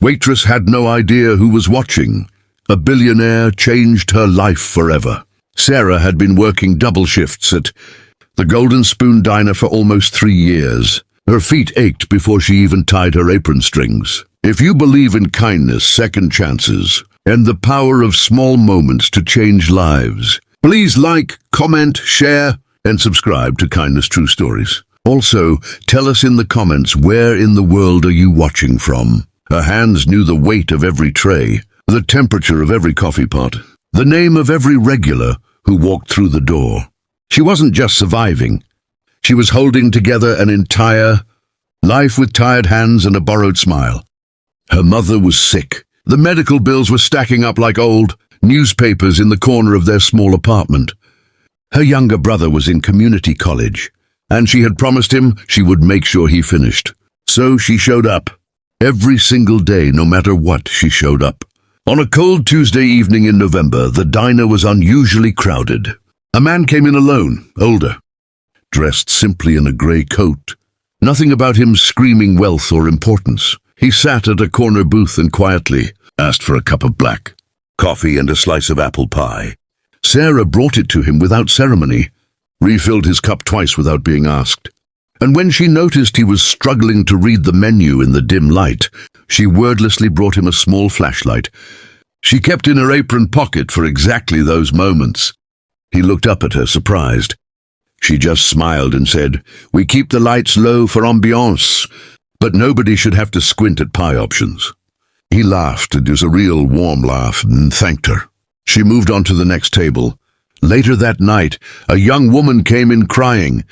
Waitress had no idea who was watching. A billionaire changed her life forever. Sarah had been working double shifts at the Golden Spoon Diner for almost 3 years. Her feet ached before she even tied her apron strings. If you believe in kindness, second chances, and the power of small moments to change lives, please like, comment, share, and subscribe to Kindness True Stories. Also, tell us in the comments, where in the world are you watching from? Her hands knew the weight of every tray, the temperature of every coffee pot, the name of every regular who walked through the door. She wasn't just surviving. She was holding together an entire life with tired hands and a borrowed smile. Her mother was sick. The medical bills were stacking up like old newspapers in the corner of their small apartment. Her younger brother was in community college, and she had promised him she would make sure he finished. So she showed up. Every single day, no matter what, she showed up. On a cold Tuesday evening in November, the diner was unusually crowded. A man came in alone, older, dressed simply in a grey coat. Nothing about him screaming wealth or importance. He sat at a corner booth and quietly asked for a cup of black coffee and a slice of apple pie. Sarah brought it to him without ceremony, refilled his cup twice without being asked. And when she noticed he was struggling to read the menu in the dim light, she wordlessly brought him a small flashlight. She kept in her apron pocket for exactly those moments. He looked up at her, surprised. She just smiled and said, "We keep the lights low for ambiance, but nobody should have to squint at pie options." He laughed, it was a real warm laugh, and thanked her. She moved on to the next table. Later that night, a young woman came in crying,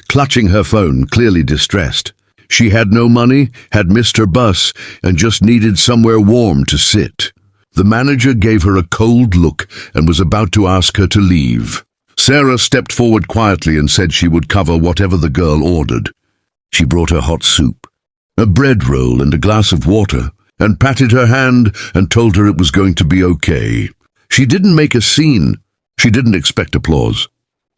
clutching her phone, clearly distressed. She had no money, had missed her bus, and just needed somewhere warm to sit. The manager gave her a cold look and was about to ask her to leave. Sarah stepped forward quietly and said she would cover whatever the girl ordered. She brought her hot soup, a bread roll and a glass of water, and patted her hand and told her it was going to be okay. She didn't make a scene. She didn't expect applause.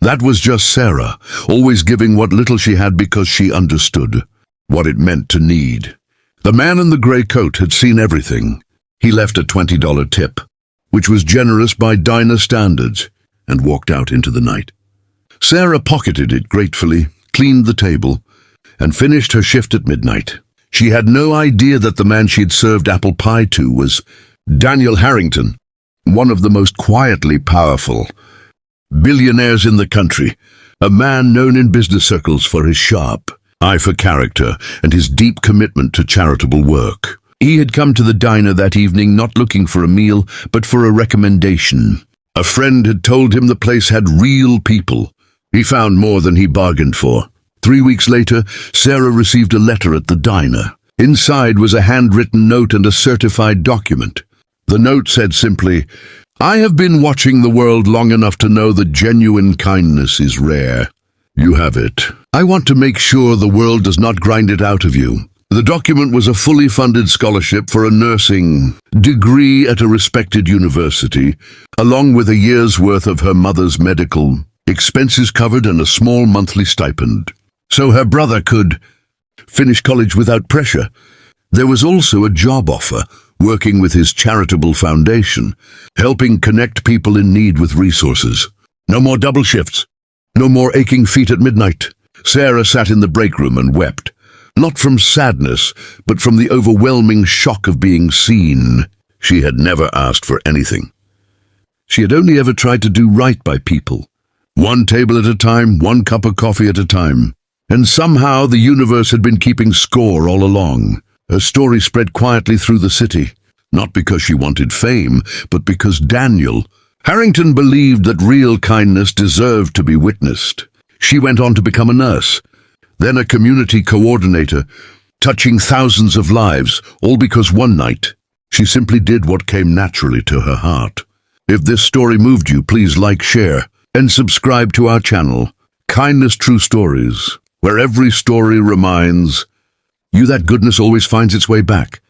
That was just Sarah, always giving what little she had because she understood what it meant to need. The man in the grey coat had seen everything. He left a $20 tip, which was generous by diner standards, and walked out into the night. Sarah pocketed it gratefully, cleaned the table, and finished her shift at midnight. She had no idea that the man she'd served apple pie to was Daniel Harrington, one of the most quietly powerful billionaires in the country, a man known in business circles for his sharp eye for character and his deep commitment to charitable work. He had come to the diner that evening not looking for a meal, but for a recommendation. A friend had told him the place had real people. He found more than he bargained for. 3 weeks later, Sarah received a letter at the diner. Inside was a handwritten note and a certified document. The note said simply, "I have been watching the world long enough to know that genuine kindness is rare. You have it. I want to make sure the world does not grind it out of you." The document was a fully funded scholarship for a nursing degree at a respected university, along with a year's worth of her mother's medical expenses covered and a small monthly stipend, so her brother could finish college without pressure. There was also a job offer, working with his charitable foundation, helping connect people in need with resources. No more double shifts. No more aching feet at midnight. Sarah sat in the break room and wept. Not from sadness, but from the overwhelming shock of being seen. She had never asked for anything. She had only ever tried to do right by people. One table at a time, one cup of coffee at a time. And somehow the universe had been keeping score all along. Her story spread quietly through the city, not because she wanted fame, but because Daniel Harrington believed that real kindness deserved to be witnessed. She went on to become a nurse, then a community coordinator, touching thousands of lives, all because one night she simply did what came naturally to her heart. If this story moved you, please like, share, and subscribe to our channel, Kindness True Stories, where every story reminds you that goodness always finds its way back.